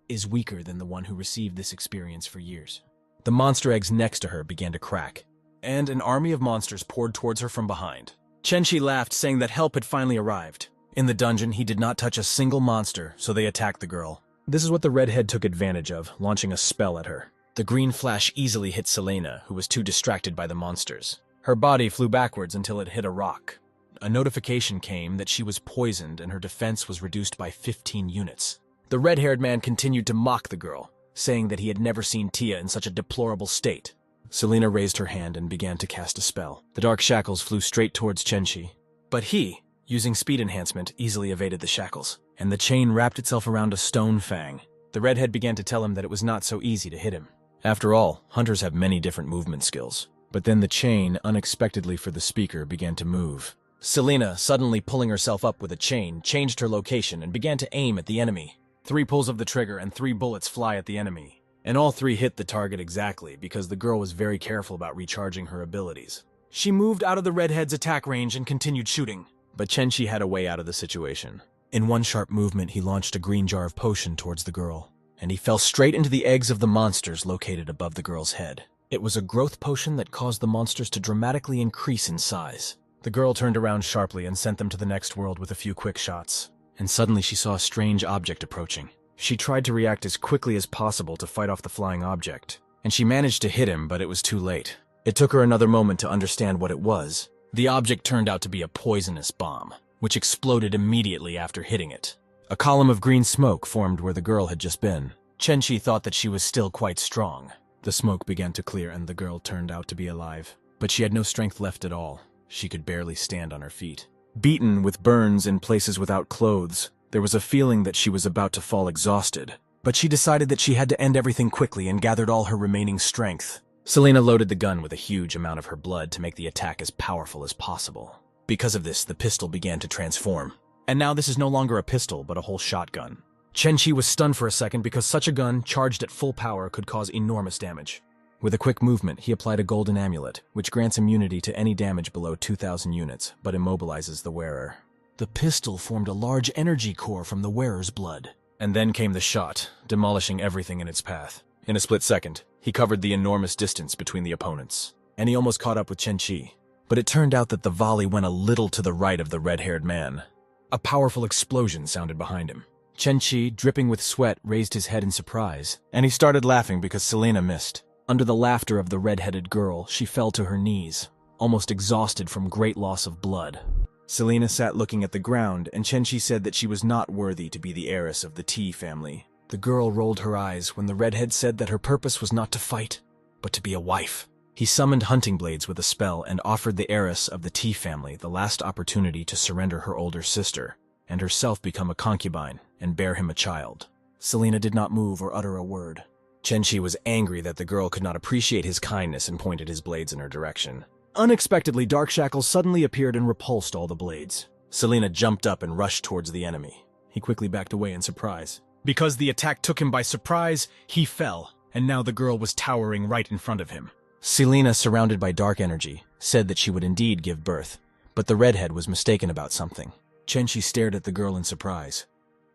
is weaker than the one who received this experience for years. The monster eggs next to her began to crack, and an army of monsters poured towards her from behind. Chenchi laughed, saying that help had finally arrived. In the dungeon, he did not touch a single monster, so they attacked the girl. This is what the redhead took advantage of, launching a spell at her. The green flash easily hit Selena, who was too distracted by the monsters. Her body flew backwards until it hit a rock. A notification came that she was poisoned and her defense was reduced by 15 units. The red-haired man continued to mock the girl, saying that he had never seen Tia in such a deplorable state. Selena raised her hand and began to cast a spell. The dark shackles flew straight towards Chenchi, but he, using speed enhancement, easily evaded the shackles, and the chain wrapped itself around a stone fang. The redhead began to tell him that it was not so easy to hit him. After all, hunters have many different movement skills. But then the chain, unexpectedly for the speaker, began to move. Selena, suddenly pulling herself up with a chain, changed her location and began to aim at the enemy. 3 pulls of the trigger and 3 bullets fly at the enemy. And all 3 hit the target exactly because the girl was very careful about recharging her abilities. She moved out of the redhead's attack range and continued shooting. But Chenchi had a way out of the situation. In one sharp movement, he launched a green jar of potion towards the girl, and he fell straight into the eggs of the monsters located above the girl's head. It was a growth potion that caused the monsters to dramatically increase in size. The girl turned around sharply and sent them to the next world with a few quick shots. And suddenly she saw a strange object approaching. She tried to react as quickly as possible to fight off the flying object, and she managed to hit him, but it was too late. It took her another moment to understand what it was. The object turned out to be a poisonous bomb, which exploded immediately after hitting it. A column of green smoke formed where the girl had just been. Chenchi thought that she was still quite strong. The smoke began to clear and the girl turned out to be alive. But she had no strength left at all. She could barely stand on her feet. Beaten with burns in places without clothes, there was a feeling that she was about to fall exhausted. But she decided that she had to end everything quickly and gathered all her remaining strength. Selena loaded the gun with a huge amount of her blood to make the attack as powerful as possible. Because of this, the pistol began to transform. And now this is no longer a pistol, but a whole shotgun. Chenchi was stunned for a second because such a gun, charged at full power, could cause enormous damage. With a quick movement, he applied a golden amulet, which grants immunity to any damage below 2,000 units, but immobilizes the wearer. The pistol formed a large energy core from the wearer's blood. And then came the shot, demolishing everything in its path. In a split second, he covered the enormous distance between the opponents, and he almost caught up with Chenchi. But it turned out that the volley went a little to the right of the red-haired man. A powerful explosion sounded behind him. Chenchi, dripping with sweat, raised his head in surprise, and he started laughing because Selena missed. Under the laughter of the red-headed girl, she fell to her knees, almost exhausted from great loss of blood. Selena sat looking at the ground, and Chenchi said that she was not worthy to be the heiress of the T family. The girl rolled her eyes when the redhead said that her purpose was not to fight, but to be a wife. He summoned hunting blades with a spell and offered the heiress of the T family the last opportunity to surrender her older sister, and herself become a concubine and bear him a child. Selena did not move or utter a word. Chenchi was angry that the girl could not appreciate his kindness and pointed his blades in her direction. Unexpectedly, dark shackles suddenly appeared and repulsed all the blades. Selena jumped up and rushed towards the enemy. He quickly backed away in surprise. Because the attack took him by surprise, he fell, and now the girl was towering right in front of him. Selena, surrounded by dark energy, said that she would indeed give birth, but the redhead was mistaken about something. Chenchi stared at the girl in surprise,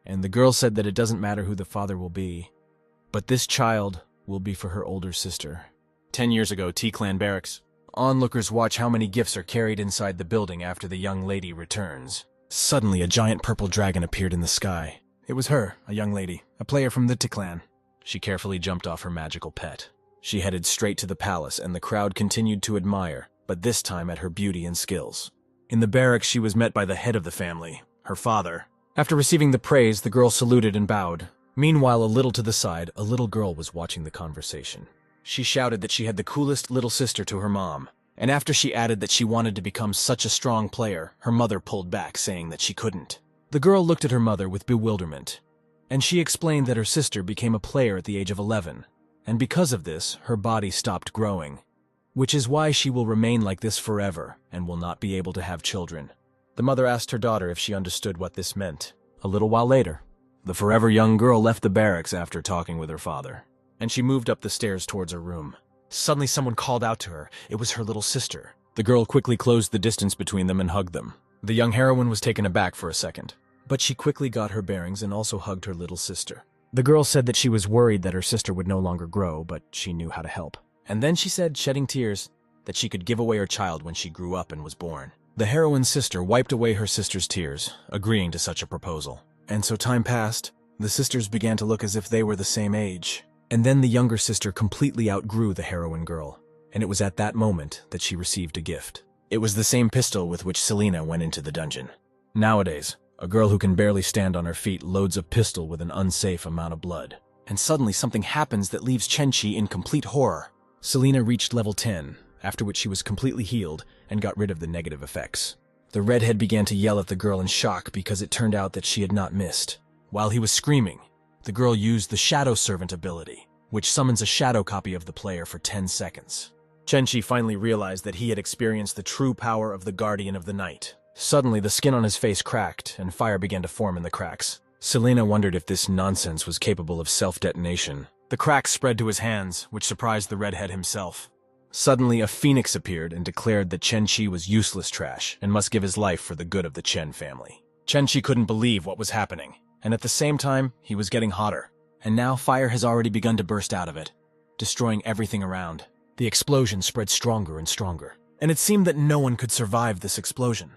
and the girl said that it doesn't matter who the father will be, but this child will be for her older sister. 10 years ago, T-Clan Barracks. Onlookers watch how many gifts are carried inside the building after the young lady returns. Suddenly, a giant purple dragon appeared in the sky. It was her, a young lady, a player from the T-Clan. She carefully jumped off her magical pet. She headed straight to the palace, and the crowd continued to admire, but this time at her beauty and skills. In the barracks, she was met by the head of the family, her father. After receiving the praise, the girl saluted and bowed. Meanwhile, a little to the side, a little girl was watching the conversation. She shouted that she had the coolest little sister to her mom, and after she added that she wanted to become such a strong player, her mother pulled back, saying that she couldn't. The girl looked at her mother with bewilderment, and she explained that her sister became a player at the age of 11, and because of this, her body stopped growing, which is why she will remain like this forever and will not be able to have children. The mother asked her daughter if she understood what this meant. A little while later, the forever young girl left the barracks after talking with her father, and she moved up the stairs towards her room. Suddenly someone called out to her. It was her little sister. The girl quickly closed the distance between them and hugged them. The young heroine was taken aback for a second, but she quickly got her bearings and also hugged her little sister. The girl said that she was worried that her sister would no longer grow, but she knew how to help. And then she said, shedding tears, that she could give away her child when she grew up and was born. The heroine's sister wiped away her sister's tears, agreeing to such a proposal. And so time passed. The sisters began to look as if they were the same age. And then the younger sister completely outgrew the heroine girl, and it was at that moment that she received a gift. It was the same pistol with which Selena went into the dungeon. Nowadays, a girl who can barely stand on her feet loads a pistol with an unsafe amount of blood. And suddenly something happens that leaves Chenchi in complete horror. Selena reached level 10, after which she was completely healed and got rid of the negative effects. The redhead began to yell at the girl in shock because it turned out that she had not missed. While he was screaming, the girl used the Shadow Servant ability, which summons a shadow copy of the player for 10 seconds. Chenchi finally realized that he had experienced the true power of the Guardian of the Night. Suddenly, the skin on his face cracked, and fire began to form in the cracks. Selena wondered if this nonsense was capable of self-detonation. The cracks spread to his hands, which surprised the redhead himself. Suddenly, a phoenix appeared and declared that Chenchi was useless trash and must give his life for the good of the Chen family. Chenchi couldn't believe what was happening, and at the same time, he was getting hotter. And now fire has already begun to burst out of it, destroying everything around. The explosion spread stronger and stronger, and it seemed that no one could survive this explosion.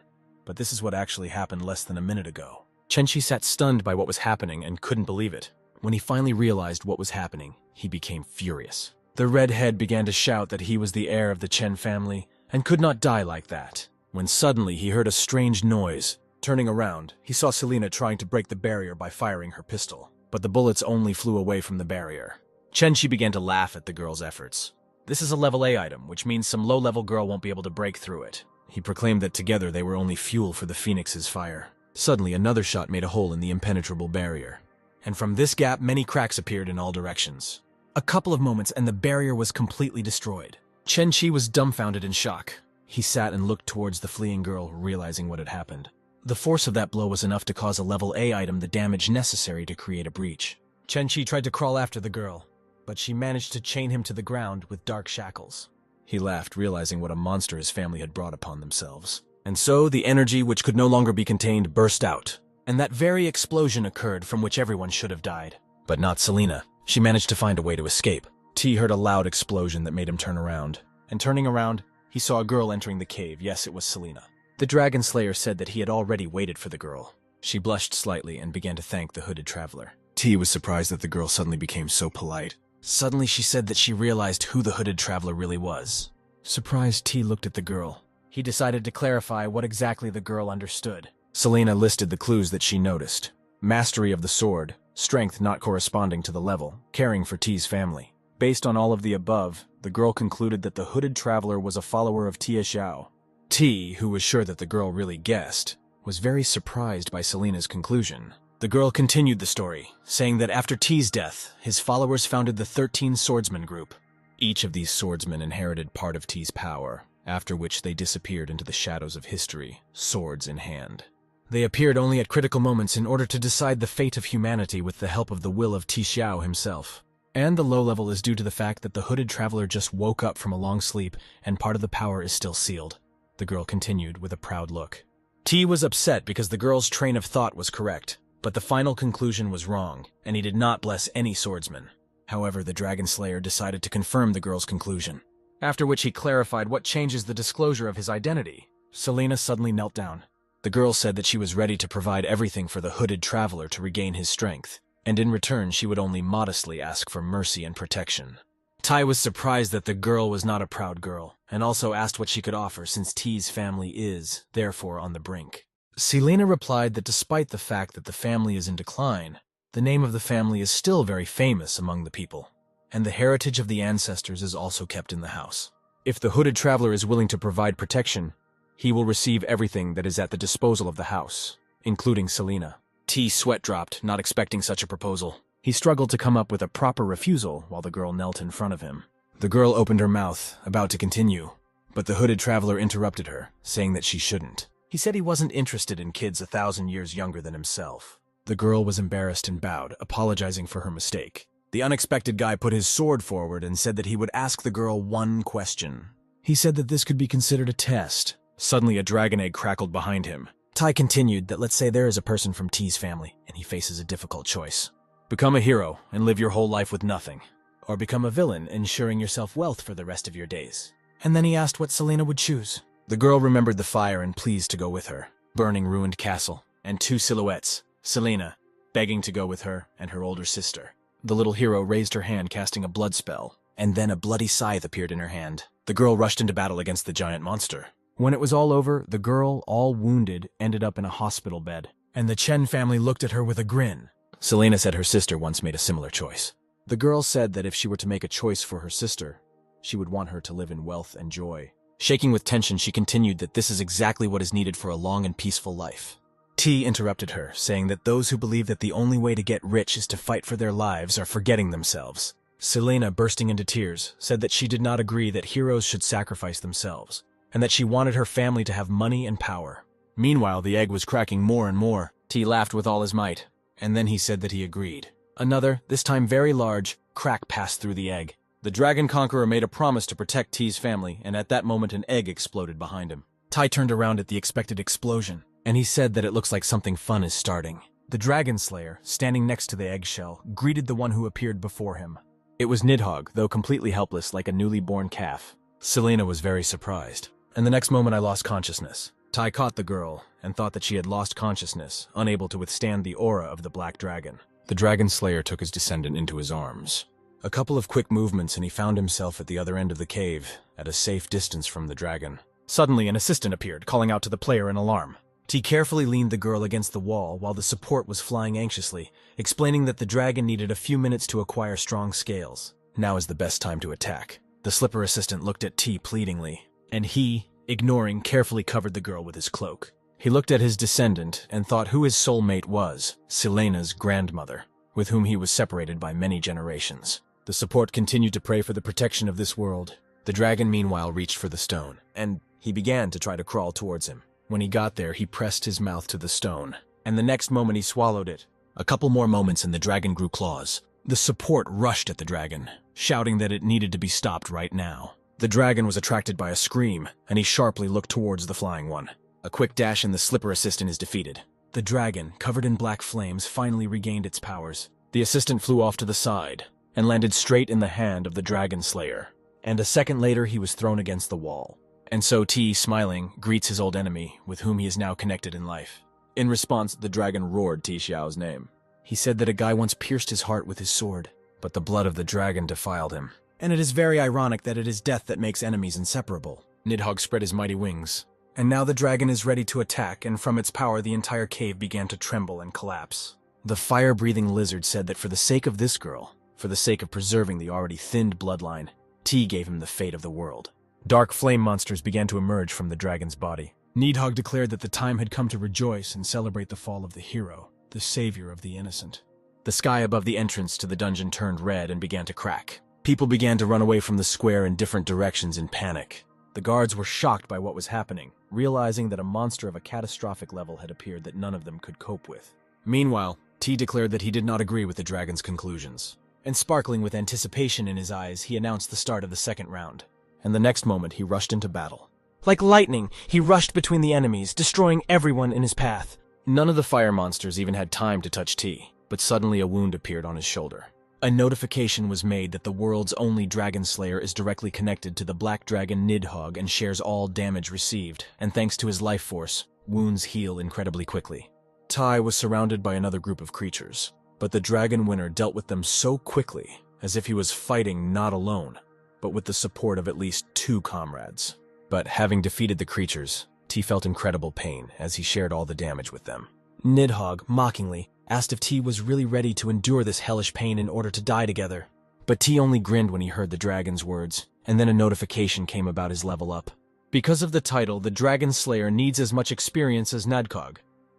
But this is what actually happened less than a minute ago. Chenchi sat stunned by what was happening and couldn't believe it. When he finally realized what was happening, he became furious. The redhead began to shout that he was the heir of the Chen family and could not die like that. When suddenly he heard a strange noise. Turning around, he saw Selena trying to break the barrier by firing her pistol, but the bullets only flew away from the barrier. Chenchi began to laugh at the girl's efforts. This is a level A item, which means some low-level girl won't be able to break through it. He proclaimed that together they were only fuel for the Phoenix's fire. Suddenly, another shot made a hole in the impenetrable barrier, and from this gap many cracks appeared in all directions. A couple of moments and the barrier was completely destroyed. Chenchi was dumbfounded in shock. He sat and looked towards the fleeing girl, realizing what had happened. The force of that blow was enough to cause a level A item the damage necessary to create a breach. Chenchi tried to crawl after the girl, but she managed to chain him to the ground with dark shackles. He laughed, realizing what a monster his family had brought upon themselves. And so the energy which could no longer be contained burst out, and that very explosion occurred from which everyone should have died. But not Selena. She managed to find a way to escape. T heard a loud explosion that made him turn around. And turning around, he saw a girl entering the cave. Yes, it was Selena. The Dragon Slayer said that he had already waited for the girl. She blushed slightly and began to thank the hooded traveler. T was surprised that the girl suddenly became so polite. Suddenly she said that she realized who the hooded traveler really was. Surprised, T looked at the girl. He decided to clarify what exactly the girl understood. Selena listed the clues that she noticed. Mastery of the sword, strength not corresponding to the level, caring for T's family. Based on all of the above, the girl concluded that the hooded traveler was a follower of Tia Xiao. T, who was sure that the girl really guessed, was very surprised by Selena's conclusion. The girl continued the story, saying that after T's death, his followers founded the 13 Swordsman group. Each of these swordsmen inherited part of T's power, after which they disappeared into the shadows of history, swords in hand. They appeared only at critical moments in order to decide the fate of humanity with the help of the will of Ti Xiao himself. And the low level is due to the fact that the hooded traveler just woke up from a long sleep and part of the power is still sealed. The girl continued with a proud look. T was upset because the girl's train of thought was correct, but the final conclusion was wrong, and he did not bless any swordsman. However, the Dragon Slayer decided to confirm the girl's conclusion, after which he clarified what changes the disclosure of his identity. Selena suddenly knelt down. The girl said that she was ready to provide everything for the hooded traveler to regain his strength, and in return she would only modestly ask for mercy and protection. Tai was surprised that the girl was not a proud girl, and also asked what she could offer since T's family is, therefore, on the brink. Selena replied that despite the fact that the family is in decline, The name of the family is still very famous among the people, and the heritage of the ancestors is also kept in the house. If the hooded traveler is willing to provide protection, he will receive everything that is at the disposal of the house, including Selena. T's sweat dropped, not expecting such a proposal. He struggled to come up with a proper refusal while the girl knelt in front of him. The girl opened her mouth, about to continue, but the hooded traveler interrupted her, saying that she shouldn't. He said he wasn't interested in kids 1,000 years younger than himself. The girl was embarrassed and bowed, apologizing for her mistake. The unexpected guy put his sword forward and said that he would ask the girl one question. He said that this could be considered a test. Suddenly, a dragon egg crackled behind him. Tai continued that let's say there is a person from T's family, and he faces a difficult choice. Become a hero and live your whole life with nothing. Or become a villain, ensuring yourself wealth for the rest of your days. And then he asked what Selena would choose. The girl remembered the fire and pleased to go with her. Burning ruined castle, and 2 silhouettes, Selena, begging to go with her, and her older sister. The little hero raised her hand, casting a blood spell, and then a bloody scythe appeared in her hand. The girl rushed into battle against the giant monster. When it was all over, the girl, all wounded, ended up in a hospital bed, and the Chen family looked at her with a grin. Selena said her sister once made a similar choice. The girl said that if she were to make a choice for her sister, she would want her to live in wealth and joy. Shaking with tension, she continued that this is exactly what is needed for a long and peaceful life. T interrupted her, saying that those who believe that the only way to get rich is to fight for their lives are forgetting themselves. Selena, bursting into tears, said that she did not agree that heroes should sacrifice themselves, and that she wanted her family to have money and power. Meanwhile, the egg was cracking more and more. T laughed with all his might, and then he said that he agreed. Another, this time very large, crack passed through the egg. The Dragon Conqueror made a promise to protect T's family, and at that moment an egg exploded behind him. Tai turned around at the expected explosion, and he said that it looks like something fun is starting. The Dragon Slayer, standing next to the eggshell, greeted the one who appeared before him. It was Nidhogg, though completely helpless like a newly born calf. Selena was very surprised, and the next moment I lost consciousness. Tai caught the girl, and thought that she had lost consciousness, unable to withstand the aura of the Black Dragon. The Dragon Slayer took his descendant into his arms. A couple of quick movements and he found himself at the other end of the cave, at a safe distance from the dragon. Suddenly, an assistant appeared, calling out to the player in alarm. T carefully leaned the girl against the wall while the support was flying anxiously, explaining that the dragon needed a few minutes to acquire strong scales. Now is the best time to attack. The slipper assistant looked at T pleadingly, and he, ignoring, carefully covered the girl with his cloak. He looked at his descendant and thought who his soulmate was, Selena's grandmother, with whom he was separated by many generations. The support continued to pray for the protection of this world. The dragon meanwhile reached for the stone, and he began to try to crawl towards him. When he got there, he pressed his mouth to the stone, and the next moment he swallowed it. A couple more moments and the dragon grew claws. The support rushed at the dragon, shouting that it needed to be stopped right now. The dragon was attracted by a scream, and he sharply looked towards the flying one. A quick dash and the slipper assistant is defeated. The dragon, covered in black flames, finally regained its powers. The assistant flew off to the side, and landed straight in the hand of the Dragon Slayer. And a second later, he was thrown against the wall. And so T, smiling, greets his old enemy, with whom he is now connected in life. In response, the dragon roared T Xiao's name. He said that a guy once pierced his heart with his sword, but the blood of the dragon defiled him. And it is very ironic that it is death that makes enemies inseparable. Nidhogg spread his mighty wings. And now the dragon is ready to attack, and from its power the entire cave began to tremble and collapse. The fire-breathing lizard said that for the sake of this girl, for the sake of preserving the already thinned bloodline, T gave him the fate of the world. Dark flame monsters began to emerge from the dragon's body. Nidhogg declared that the time had come to rejoice and celebrate the fall of the hero, the savior of the innocent. The sky above the entrance to the dungeon turned red and began to crack. People began to run away from the square in different directions in panic. The guards were shocked by what was happening, realizing that a monster of a catastrophic level had appeared that none of them could cope with. Meanwhile, T declared that he did not agree with the dragon's conclusions. And sparkling with anticipation in his eyes, he announced the start of the second round. And the next moment, he rushed into battle. Like lightning, he rushed between the enemies, destroying everyone in his path. None of the fire monsters even had time to touch T, but suddenly a wound appeared on his shoulder. A notification was made that the world's only Dragon Slayer is directly connected to the Black Dragon Nidhogg and shares all damage received, and thanks to his life force, wounds heal incredibly quickly. Tai was surrounded by another group of creatures, but the dragon winner dealt with them so quickly, as if he was fighting not alone, but with the support of at least 2 comrades. But having defeated the creatures, T felt incredible pain as he shared all the damage with them. Nidhogg, mockingly, asked if T was really ready to endure this hellish pain in order to die together. But T only grinned when he heard the dragon's words, and then a notification came about his level up. Because of the title, the Dragon Slayer needs as much experience as Nidhogg,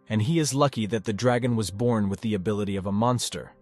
and he is lucky that the dragon was born with the ability of a monster.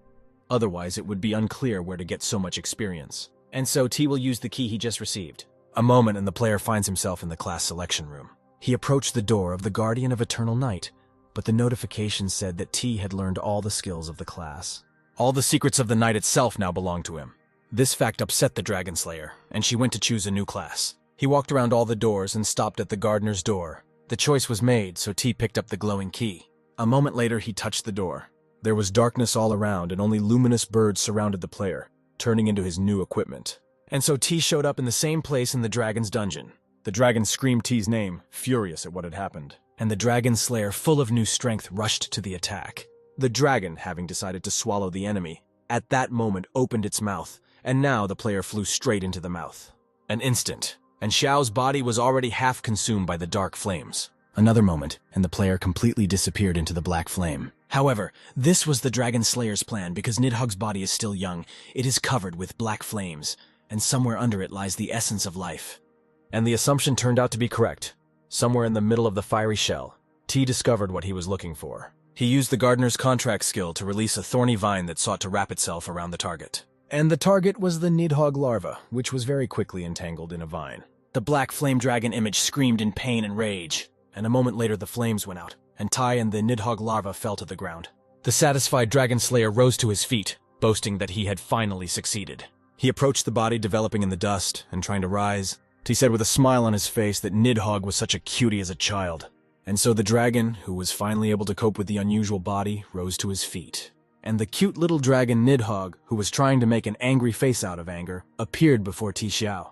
Otherwise, it would be unclear where to get so much experience. And so T will use the key he just received. A moment and the player finds himself in the class selection room. He approached the door of the Guardian of Eternal Night, but the notification said that T had learned all the skills of the class. All the secrets of the night itself now belonged to him. This fact upset the Dragon Slayer, and she went to choose a new class. He walked around all the doors and stopped at the gardener's door. The choice was made, so T picked up the glowing key. A moment later, he touched the door. There was darkness all around, and only luminous birds surrounded the player, turning into his new equipment. And so T showed up in the same place in the dragon's dungeon. The dragon screamed T's name, furious at what had happened, and the Dragon Slayer, full of new strength, rushed to the attack. The dragon, having decided to swallow the enemy, at that moment opened its mouth, and now the player flew straight into the mouth. An instant, and Xiao's body was already half consumed by the dark flames. Another moment, and the player completely disappeared into the black flame. However, this was the Dragon Slayer's plan because Nidhogg's body is still young. It is covered with black flames, and somewhere under it lies the essence of life. And the assumption turned out to be correct. Somewhere in the middle of the fiery shell, T discovered what he was looking for. He used the gardener's contract skill to release a thorny vine that sought to wrap itself around the target. And the target was the Nidhogg larva, which was very quickly entangled in a vine. The black flame dragon image screamed in pain and rage, and a moment later the flames went out, and Tai and the Nidhogg larva fell to the ground. The satisfied Dragon Slayer rose to his feet, boasting that he had finally succeeded. He approached the body developing in the dust, and trying to rise, he said with a smile on his face that Nidhogg was such a cutie as a child. And so the dragon, who was finally able to cope with the unusual body, rose to his feet. And the cute little dragon Nidhogg, who was trying to make an angry face out of anger, appeared before T Xiao.